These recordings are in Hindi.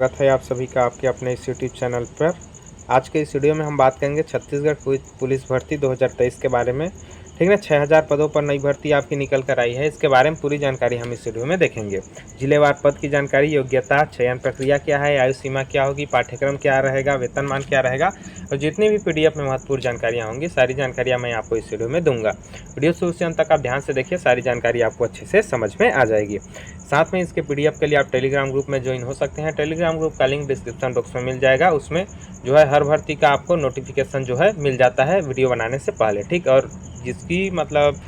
स्वागत है आप सभी का आपके अपने इस यूट्यूब चैनल पर। आज के इस वीडियो में हम बात करेंगे छत्तीसगढ़ पुलिस भर्ती 2023 के बारे में। ठीक है, 6000 पदों पर नई भर्ती आपकी निकल कर आई है। इसके बारे में पूरी जानकारी हम इस वीडियो में देखेंगे। जिलेवार पद की जानकारी, योग्यता, चयन प्रक्रिया क्या है, आयु सीमा क्या होगी, पाठ्यक्रम क्या रहेगा, वेतनमान क्या रहेगा और जितनी भी पीडीएफ में महत्वपूर्ण जानकारियाँ होंगी सारी जानकारियाँ मैं आपको इस वीडियो में दूंगा। वीडियो शुरू से अंत तक आप ध्यान से देखिए, सारी जानकारी आपको अच्छे से समझ में आ जाएगी। साथ में इसके पीडीएफ के लिए आप टेलीग्राम ग्रुप में ज्वाइन हो सकते हैं। टेलीग्राम ग्रुप का लिंक डिस्क्रिप्शन बॉक्स में मिल जाएगा। उसमें जो है हर भर्ती का आपको नोटिफिकेशन जो है मिल जाता है वीडियो बनाने से पहले। ठीक, और जिसकी मतलब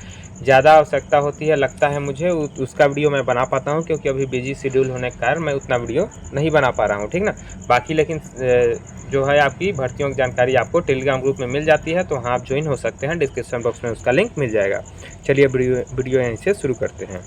ज़्यादा आवश्यकता होती है, लगता है मुझे, उसका वीडियो मैं बना पाता हूँ, क्योंकि अभी बिजी शेड्यूल होने के कारण मैं उतना वीडियो नहीं बना पा रहा हूँ। ठीक ना, बाकी लेकिन जो है आपकी भर्तियों की जानकारी आपको टेलीग्राम ग्रुप में मिल जाती है, तो हाँ आप ज्वाइन हो सकते हैं। डिस्क्रिप्शन बॉक्स में उसका लिंक मिल जाएगा। चलिए वीडियो यहीं से शुरू करते हैं।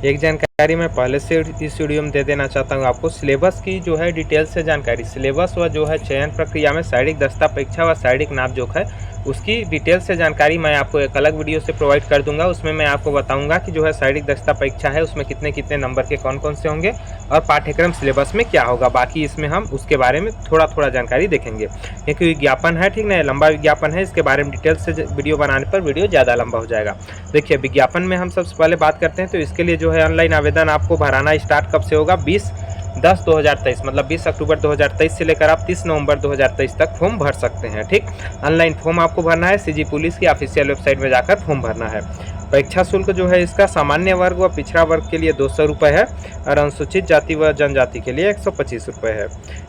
एक जानकारी मैं पहले से इस वीडियो में दे देना चाहता हूँ आपको, सिलेबस की जो है डिटेल से जानकारी। सिलेबस व जो है चयन प्रक्रिया में शारीरिक दक्षता परीक्षा व शारीरिक नाप जोख है, उसकी डिटेल से जानकारी मैं आपको एक अलग वीडियो से प्रोवाइड कर दूंगा। उसमें मैं आपको बताऊंगा कि जो है शारीरिक दक्षता परीक्षा है उसमें कितने कितने नंबर के कौन कौन से होंगे और पाठ्यक्रम सिलेबस में क्या होगा। बाकी इसमें हम उसके बारे में थोड़ा थोड़ा जानकारी देखेंगे, क्योंकि विज्ञापन है, ठीक ना, लंबा विज्ञापन है। इसके बारे में डिटेल से वीडियो बनाने पर वीडियो ज़्यादा लंबा हो जाएगा। देखिए, विज्ञापन में हम सबसे पहले बात करते हैं, तो इसके लिए जो है ऑनलाइन आवेदन आपको भराना स्टार्ट कब से होगा, 20/10/2023 मतलब 20 अक्टूबर 2023 से लेकर आप 30 नवंबर 2023 तक फॉर्म भर सकते हैं। ठीक, ऑनलाइन फॉर्म आपको भरना है। सीजी पुलिस की ऑफिशियल वेबसाइट में जाकर फॉर्म भरना है। परीक्षा शुल्क जो है इसका सामान्य वर्ग व पिछड़ा वर्ग के लिए 200 रुपये है और अनुसूचित जाति व जनजाति के लिए 125 रुपये है।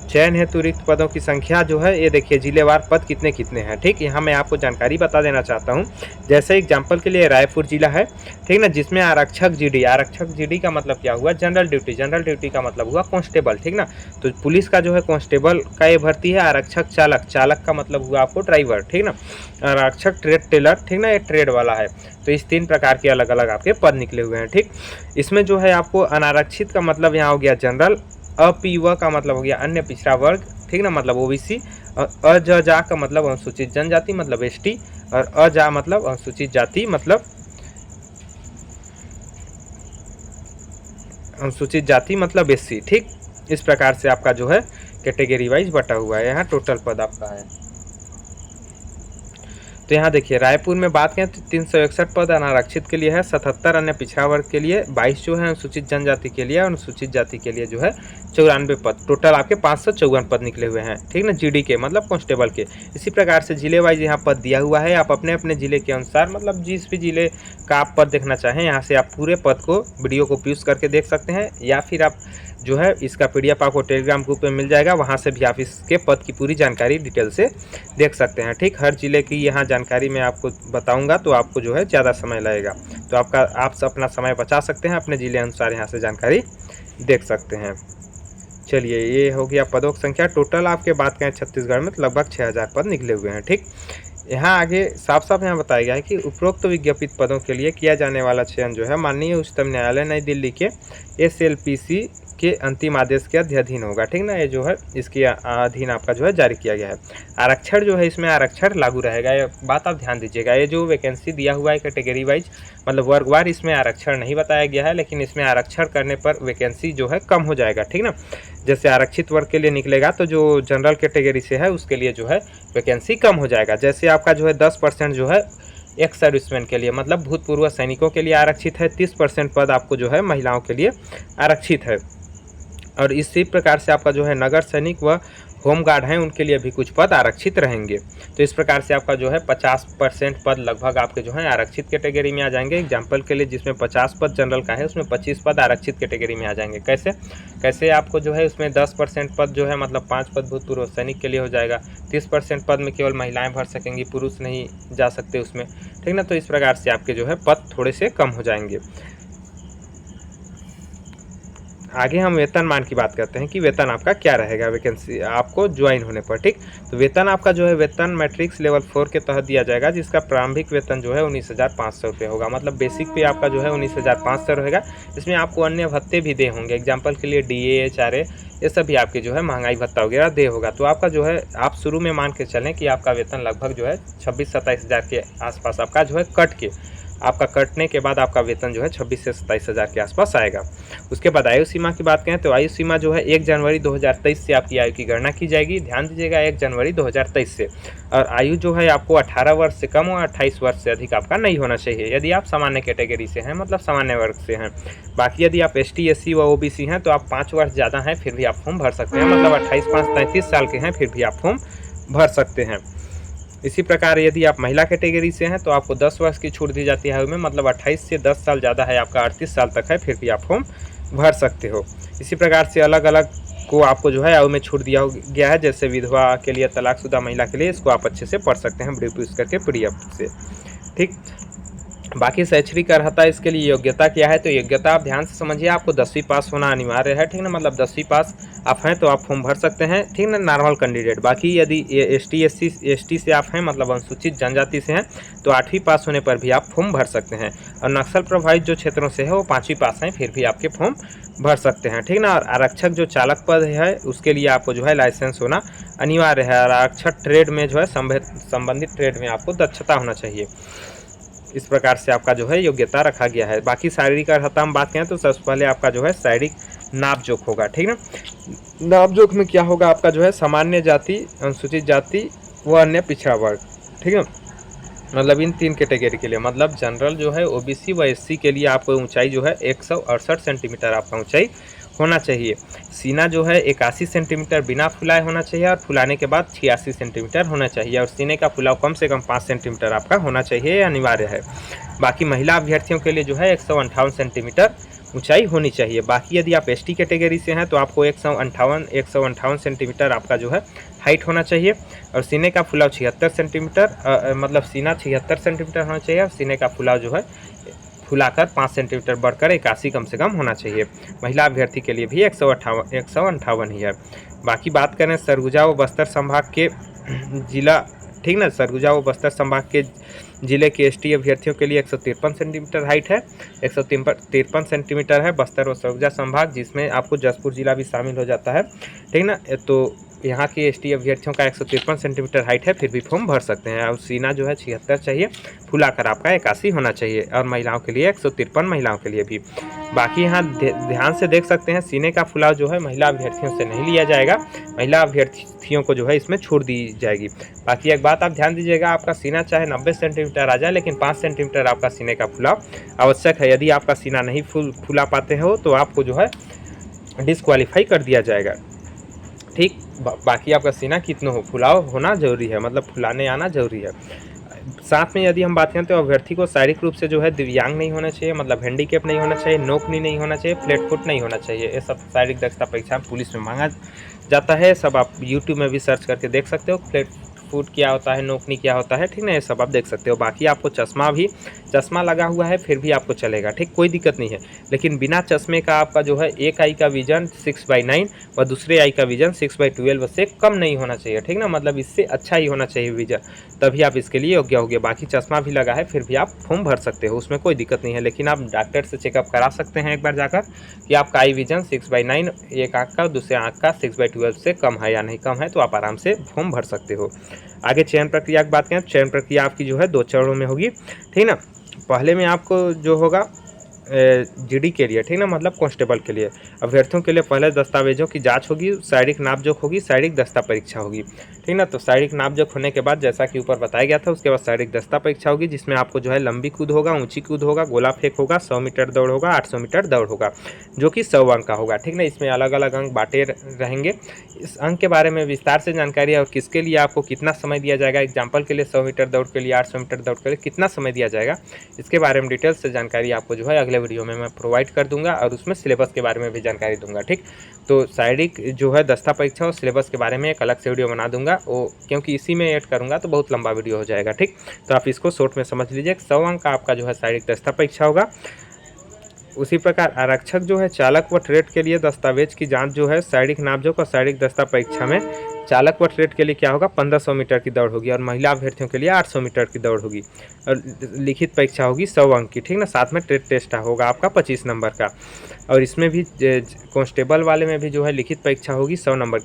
चयन हेतु रिक्त पदों की संख्या जो है, ये देखिए जिलेवार पद कितने कितने हैं। ठीक, यहाँ मैं आपको जानकारी बता देना चाहता हूँ। जैसे एग्जाम्पल के लिए रायपुर जिला है, ठीक ना, जिसमें आरक्षक जीडी का मतलब क्या हुआ, जनरल ड्यूटी का मतलब हुआ कांस्टेबल। ठीक ना, तो पुलिस का जो है कांस्टेबल का ये भर्ती है। आरक्षक चालक का मतलब हुआ आपको ड्राइवर। ठीक ना, आरक्षक टेलर, ठीक ना, ये ट्रेड वाला है। तो इस 3 प्रकार के अलग अलग आपके पद निकले हुए हैं। ठीक, इसमें जो है आपको अनारक्षित का मतलब यहाँ हो गया जनरल, अपीव का मतलब हो गया अन्य पिछड़ा वर्ग, ठीक ना, मतलब ओबीसी, और अजा का मतलब अनुसूचित जनजाति मतलब एसटी, और अजा मतलब अनुसूचित जाति मतलब अनुसूचित जाति मतलब एससी। ठीक, इस प्रकार से आपका जो है कैटेगरी वाइज बटा हुआ है। यहाँ टोटल पद आपका है। तो यहाँ देखिए रायपुर में बात करें तो 361 पद अनारक्षित के लिए है, 77 अन्य पिछड़ा वर्ग के लिए, 22 जो है अनुसूचित जनजाति के लिए, और अनुसूचित जाति के लिए जो है 94 पद। टोटल आपके 554 पद निकले हुए हैं। ठीक ना, जीडी के मतलब कांस्टेबल के। इसी प्रकार से जिले वाइज यहाँ पद दिया हुआ है। आप अपने अपने जिले के अनुसार मतलब जिस भी जिले का आप पद देखना चाहें, यहाँ से आप पूरे पद को वीडियो को पॉज करके देख सकते हैं, या फिर आप जो है इसका पीडीएफ आपको टेलीग्राम ग्रुप में मिल जाएगा, वहाँ से भी आप इसके पद की पूरी जानकारी डिटेल से देख सकते हैं। ठीक, हर जिले की यहाँ जानकारी मैं आपको बताऊंगा तो आपको जो है ज़्यादा समय लगेगा, तो आप अपना समय बचा सकते हैं, अपने जिले अनुसार यहाँ से जानकारी देख सकते हैं। चलिए, ये हो गया पदों की संख्या। टोटल आपके बात करें छत्तीसगढ़ में तो लगभग 6000 पद निकले हुए हैं। ठीक, यहाँ आगे साफ साफ यहाँ बताया गया है कि उपरोक्त विज्ञापित पदों के लिए किया जाने वाला चयन जो है माननीय उच्चतम न्यायालय नई दिल्ली के SLPC के अंतिम आदेश के अधीन होगा। ठीक ना, ये जो है इसके अधीन आपका जो है जारी किया गया है। आरक्षण जो है इसमें आरक्षण लागू रहेगा, ये बात आप ध्यान दीजिएगा। ये जो वैकेंसी दिया हुआ है कैटेगरी वाइज मतलब वर्गवार, इसमें आरक्षण नहीं बताया गया है, लेकिन इसमें आरक्षण करने पर वैकेंसी जो है कम हो जाएगा। ठीक ना, जैसे आरक्षित वर्ग के लिए निकलेगा तो जो जनरल कैटेगरी से है उसके लिए जो है वैकेंसी कम हो जाएगा। जैसे आपका जो है 10% जो है एक्स सर्विसमैन के लिए मतलब भूतपूर्व सैनिकों के लिए आरक्षित है, 30% पद आपको जो है महिलाओं के लिए आरक्षित है। और इसी प्रकार से आपका जो है नगर सैनिक व होमगार्ड हैं उनके लिए भी कुछ पद आरक्षित रहेंगे। तो इस प्रकार से आपका जो है 50% पद लगभग आपके जो है आरक्षित कैटेगरी में आ जाएंगे। एग्जाम्पल के लिए जिसमें 50 पद जनरल का है उसमें 25 पद आरक्षित कैटेगरी में आ जाएंगे। कैसे आपको जो है उसमें 10% पद जो है मतलब 5 पद भूतपूर्व सैनिक के लिए हो जाएगा। 30% पद में केवल महिलाएं भर सकेंगी, पुरुष नहीं जा सकते उसमें। ठीक ना, तो इस प्रकार से आपके जो है पद थोड़े से कम हो जाएंगे। आगे हम वेतनमान की बात करते हैं कि वेतन आपका क्या रहेगा वैकेंसी आपको ज्वाइन होने पर। ठीक, तो वेतन आपका जो है वेतन मैट्रिक्स लेवल 4 के तहत दिया जाएगा, जिसका प्रारंभिक वेतन जो है 19,500 रुपये होगा। मतलब बेसिक पे आपका जो है 19,500 रहेगा। इसमें आपको अन्य भत्ते भी दे होंगे। एग्जाम्पल के लिए DA HRA ये सभी आपके जो है महंगाई भत्ता वगैरह दे होगा। तो आपका जो है आप शुरू में मान के चलें कि आपका वेतन लगभग जो है 26-27 हज़ार के आसपास आपका जो है कट के आपका कटने के बाद आपका वेतन जो है 26 से 27 हज़ार के आसपास आएगा। उसके बाद आयु सीमा की बात करें तो आयु सीमा जो है 1 जनवरी 2023 से आपकी आयु की गणना की जाएगी। ध्यान दीजिएगा 1 जनवरी 2023 से। और आयु जो है आपको 18 वर्ष से कम और 28 वर्ष से अधिक आपका नहीं होना चाहिए, यदि आप सामान्य कैटेगरी से हैं, मतलब सामान्य वर्ग से हैं। बाकी यदि आप ST SC व OBC हैं तो आप 5 वर्ष ज़्यादा हैं फिर भी आप फॉर्म भर सकते हैं, मतलब 28 5 33 साल के हैं फिर भी आप फॉर्म भर सकते हैं। इसी प्रकार यदि आप महिला कैटेगरी से हैं तो आपको 10 वर्ष की छूट दी जाती है आयु में, मतलब 28 से 10 साल ज़्यादा है आपका 38 साल तक है फिर भी आप फॉर्म भर सकते हो। इसी प्रकार से अलग अलग को आपको जो है आयु में छूट दिया गया है, जैसे विधवा के लिए, तलाकशुदा महिला के लिए, इसको आप अच्छे से पढ़ सकते हैं ब्रीफ यूज़ करके PDF से। ठीक, बाकी शैक्षणिक अर्हता इसके लिए योग्यता क्या है, तो योग्यता आप ध्यान से समझिए, आपको 10वीं पास होना अनिवार्य है। ठीक ना, मतलब 10वीं पास आप हैं तो आप फॉर्म भर सकते हैं। ठीक ना, नॉर्मल कैंडिडेट। बाकी यदि ST SC ST से आप हैं, मतलब अनुसूचित जनजाति से हैं, तो 8वीं पास होने पर भी आप फॉर्म भर सकते हैं। और नक्सल प्रभावित जो क्षेत्रों से है वो 5वीं पास हैं फिर भी आपके फॉर्म भर सकते हैं। ठीक ना, और आरक्षक जो चालक पद है उसके लिए आपको जो है लाइसेंस होना अनिवार्य है। और आरक्षक ट्रेड में जो है संबंधित ट्रेड में आपको दक्षता होना चाहिए। इस प्रकार से आपका जो है योग्यता रखा गया है। बाकी शारीरिक अर्हता हम बात करें तो सबसे पहले आपका जो है शारीरिक नाप जोख होगा। ठीक ना, नाप जोख में क्या होगा, आपका जो है सामान्य जाति, अनुसूचित जाति व अन्य पिछड़ा वर्ग। ठीक है, मतलब इन 3 कैटेगरी के लिए, मतलब जनरल जो है OBC व SC के लिए आपको ऊंचाई जो है 168 सेंटीमीटर आपका ऊंचाई होना चाहिए। सीना जो है 81 सेंटीमीटर बिना फुलाए होना चाहिए और फुलाने के बाद 86 सेंटीमीटर होना चाहिए। और सीने का फुलाव कम से कम 5 सेंटीमीटर आपका होना चाहिए, ये अनिवार्य है। बाकी महिला अभ्यर्थियों के लिए जो है 158 सेंटीमीटर ऊंचाई होनी चाहिए। बाकी यदि आप ST कैटेगरी से हैं तो आपको 158 सेंटीमीटर आपका जो है हाइट होना चाहिए। और सीने का फुलाव 76 सेंटीमीटर, मतलब सीना 76 सेंटीमीटर होना चाहिए और सीने का फुलाव जो है फुलाकर 5 सेंटीमीटर बढ़कर 81 कम से कम होना चाहिए। महिला अभ्यर्थी के लिए भी 158 ही है। बाकी बात करें सरगुजा व बस्तर संभाग के जिला, ठीक ना, सरगुजा व बस्तर संभाग के जिले के ST अभ्यर्थियों के लिए 153 सेंटीमीटर हाइट है, 153 सेंटीमीटर है बस्तर व सरगुजा संभाग, जिसमें आपको जसपुर जिला भी शामिल हो जाता है। ठीक ना, तो यहाँ के ST अभ्यर्थियों का 153 सेंटीमीटर हाइट है फिर भी फॉर्म भर सकते हैं। और सीना जो है 76 चाहिए, फुलाकर आपका 81 होना चाहिए। और महिलाओं के लिए 153, महिलाओं के लिए भी। बाकी यहाँ ध्यान से देख सकते हैं सीने का फुलाव जो है महिला अभ्यर्थियों से नहीं लिया जाएगा, महिला अभ्यर्थियों को जो है इसमें छूट दी जाएगी। बाकी एक बात आप ध्यान दीजिएगा, आपका सीना चाहे 90 सेंटीमीटर आ जाए लेकिन 5 सेंटीमीटर आपका सीने का फुलाव आवश्यक है। यदि आपका सीना नहीं फुला पाते हो तो आपको जो है डिस्क्वालीफाई कर दिया जाएगा। ठीक, बाकी आपका सीना कितना हो, फुलाव होना जरूरी है, मतलब फुलाने आना जरूरी है। साथ में यदि हम बात करें तो अभ्यर्थी को शारीरिक रूप से जो है दिव्यांग नहीं होना चाहिए, मतलब हैंडीकेप नहीं होना चाहिए, नोकनी नहीं होना चाहिए, फ्लैट फुट नहीं होना चाहिए। ये सब शारीरिक दक्षता परीक्षा पुलिस में मांगा जाता है। सब आप YouTube में भी सर्च करके देख सकते हो, फ्लैट फुट क्या होता है, नोकनी क्या होता है। ठीक ना, ये सब आप देख सकते हो। बाकी आपको चश्मा लगा हुआ है फिर भी आपको चलेगा, ठीक, कोई दिक्कत नहीं है। लेकिन बिना चश्मे का आपका जो है एक आई का विजन 6/9 और दूसरे आई का विजन 6/12 से कम नहीं होना चाहिए। ठीक ना, मतलब इससे अच्छा ही होना चाहिए विजन, तभी आप इसके लिए योग्य होंगे। बाकी चश्मा भी लगा है फिर भी आप फॉर्म भर सकते हो, उसमें कोई दिक्कत नहीं है। लेकिन आप डॉक्टर से चेकअप करा सकते हैं एक बार जाकर कि आपका आई विजन 6/9, एक आँख का दूसरे आँख का 6/12 से कम है या नहीं कम है, तो आप आराम से फॉर्म भर सकते हो। आगे चयन प्रक्रिया की बात करें, चयन प्रक्रिया आपकी जो है 2 चरणों में होगी। ठीक ना, पहले में आपको जो होगा GD के लिए, ठीक ना, मतलब कांस्टेबल के लिए अभ्यर्थियों के लिए पहले दस्तावेजों की जांच होगी, शारीरिक नापजोख होगी, शारीरिक दस्ता परीक्षा होगी। ठीक ना, तो शारीरिक नापजोख होने के बाद जैसा कि ऊपर बताया गया था, उसके बाद शारीरिक दस्ता परीक्षा होगी, जिसमें आपको जो है लंबी कूद होगा, ऊंची कूद होगा, गोला फेंक होगा, 100 मीटर दौड़ होगा, 800 मीटर दौड़ होगा, जो कि 100 अंक का होगा। ठीक ना, इसमें अलग अलग अंक बांटे रहेंगे। इस अंक के बारे में विस्तार से जानकारी और किसके लिए आपको कितना समय दिया जाएगा, एग्जाम्पल के लिए 100 मीटर दौड़ के लिए, 800 मीटर दौड़ के लिए कितना समय दिया जाएगा, इसके बारे में डिटेल से जानकारी आपको जो है अगले वीडियो में मैं प्रोवाइड कर दूंगा और उसमें सिलेबस के बारे में भी जानकारी दूंगा। ठीक, तो शारीरिक जो है दस्ता परीक्षा और सिलेबस के बारे में एक अलग से वीडियो बना दूंगा, वो क्योंकि इसी में ऐड करूंगा तो बहुत लंबा वीडियो हो जाएगा। ठीक, तो आप इसको शॉर्ट में समझ लीजिए। 100 अंक का आपका जो है शारीरिक दस्ता परीक्षा होगा। उसी प्रकार आरक्षक जो है चालक व ट्रेड के लिए दस्तावेज की जांच जो है शारीरिक नापजोख और शारीरिक दस्ता परीक्षा में चालक व ट्रेड के लिए क्या होगा 1500 मीटर की दौड़ होगी और महिला अभ्यर्थियों के लिए 800 मीटर की दौड़ होगी और लिखित परीक्षा होगी 100 अंक की, ठीक ना। साथ में ट्रेड टेस्ट होगा आपका 25 नंबर का और इसमें भी कांस्टेबल वाले में भी जो है लिखित परीक्षा होगी 100 नंबर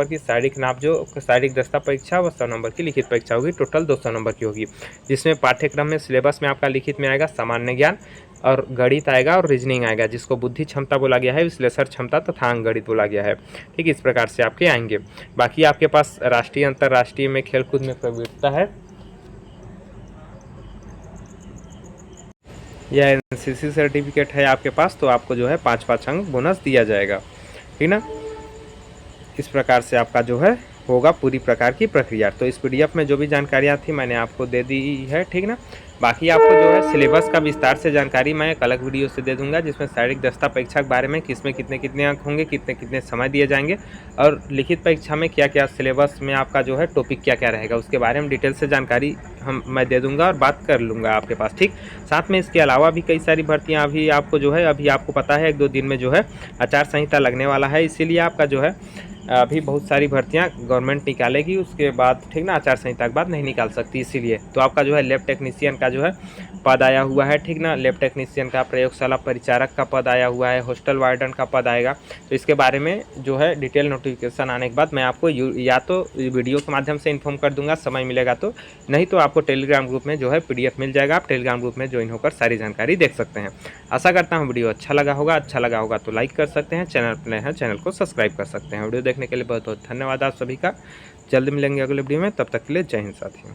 की शारीरिक नाप जो शारीरिक दस्ता परीक्षा व 100 नंबर की लिखित परीक्षा होगी, टोटल 200 नंबर की होगी, जिसमें पाठ्यक्रम में सिलेबस में आपका लिखित में आएगा सामान्य ज्ञान और गणित आएगा और रीजनिंग आएगा, जिसको बुद्धि क्षमता बोला गया है, विश्लेषण क्षमता तथा अंक गणित बोला गया है, ठीक। इस प्रकार से आपके आएंगे। बाकी आपके पास राष्ट्रीय अंतर्राष्ट्रीय में खेलकूद में प्रवृत्ता है, या एनसीसी सर्टिफिकेट है आपके पास, तो आपको जो है 5-5 अंक बोनस दिया जाएगा, ठीक ना। इस प्रकार से आपका जो है होगा पूरी प्रकार की प्रक्रिया। तो इस पीडीएफ में जो भी जानकारियाँ थी मैंने आपको दे दी है, ठीक ना। बाकी आपको जो है सिलेबस का विस्तार से जानकारी मैं एक अलग वीडियो से दे दूंगा, जिसमें शारीरिक दस्ता परीक्षा के बारे में किसमें कितने कितने अंक होंगे, कितने कितने समय दिए जाएंगे और लिखित परीक्षा में क्या क्या सिलेबस में आपका जो है टॉपिक क्या क्या रहेगा, उसके बारे में डिटेल से जानकारी मैं दे दूंगा और बात कर लूँगा आपके पास, ठीक। साथ में इसके अलावा भी कई सारी भर्तियाँ अभी आपको जो है अभी आपको पता है 1-2 दिन में जो है आचार संहिता लगने वाला है, इसीलिए आपका जो है अभी बहुत सारी भर्तियां गवर्नमेंट निकालेगी, उसके बाद, ठीक ना, आचार संहिता के बाद नहीं निकाल सकती, इसीलिए तो आपका जो है लैब टेक्नीशियन का जो है पद आया हुआ है, ठीक ना। लैब टेक्नीशियन का, प्रयोगशाला परिचारक का पद आया हुआ है, हॉस्टल वार्डन का पद आएगा। तो इसके बारे में जो है डिटेल नोटिफिकेशन आने के बाद मैं आपको या तो वीडियो के माध्यम से इन्फॉर्म कर दूंगा, समय मिलेगा तो, नहीं तो आपको टेलीग्राम ग्रुप में जो है पीडीएफ मिल जाएगा, आप टेलीग्राम ग्रुप में ज्वाइन होकर सारी जानकारी देख सकते हैं। आशा करता हूँ वीडियो अच्छा लगा होगा तो लाइक कर सकते हैं, चैनल पर नए हैं चैनल को सब्सक्राइब कर सकते हैं। वीडियो देखने के लिए बहुत बहुत धन्यवाद आप सभी का। जल्द मिलेंगे अगले वीडियो में, तब तक के लिए जय हिंद साथियों।